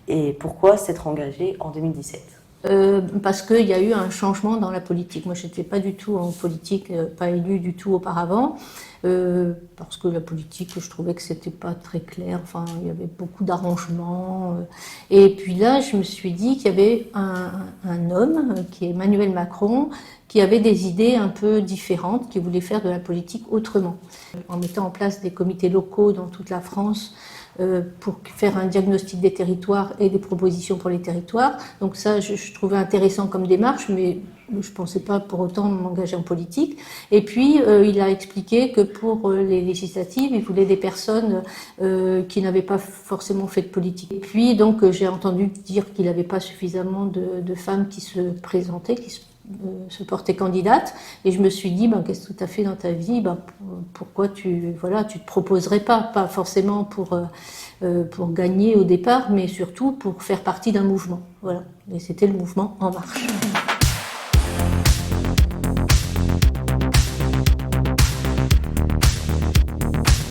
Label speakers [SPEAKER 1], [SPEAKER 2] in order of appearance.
[SPEAKER 1] Et pourquoi s'être engagée en 2017?
[SPEAKER 2] Parce qu'il y a eu un changement dans la politique. Moi, je n'étais pas du tout en politique, pas élue du tout auparavant, parce que la politique, je trouvais que c'était pas très clair. Enfin, il y avait beaucoup d'arrangements. Et puis là, je me suis dit qu'il y avait un homme, qui est Emmanuel Macron, qui avait des idées un peu différentes, qui voulait faire de la politique autrement, en mettant en place des comités locaux dans toute la France, pour faire un diagnostic des territoires et des propositions pour les territoires. Donc ça, je trouvais intéressant comme démarche, mais je ne pensais pas pour autant m'engager en politique. Et puis, il a expliqué que pour les législatives, il voulait des personnes qui n'avaient pas forcément fait de politique. Et puis, donc, j'ai entendu dire qu'il n'avait pas suffisamment de femmes qui se présentaient, qui se porter candidate, et je me suis dit, ben, qu'est-ce que tu as fait dans ta vie, ben, pourquoi tu te proposerais pas forcément pour gagner au départ, mais surtout pour faire partie d'un mouvement. Voilà. Et c'était le mouvement En Marche.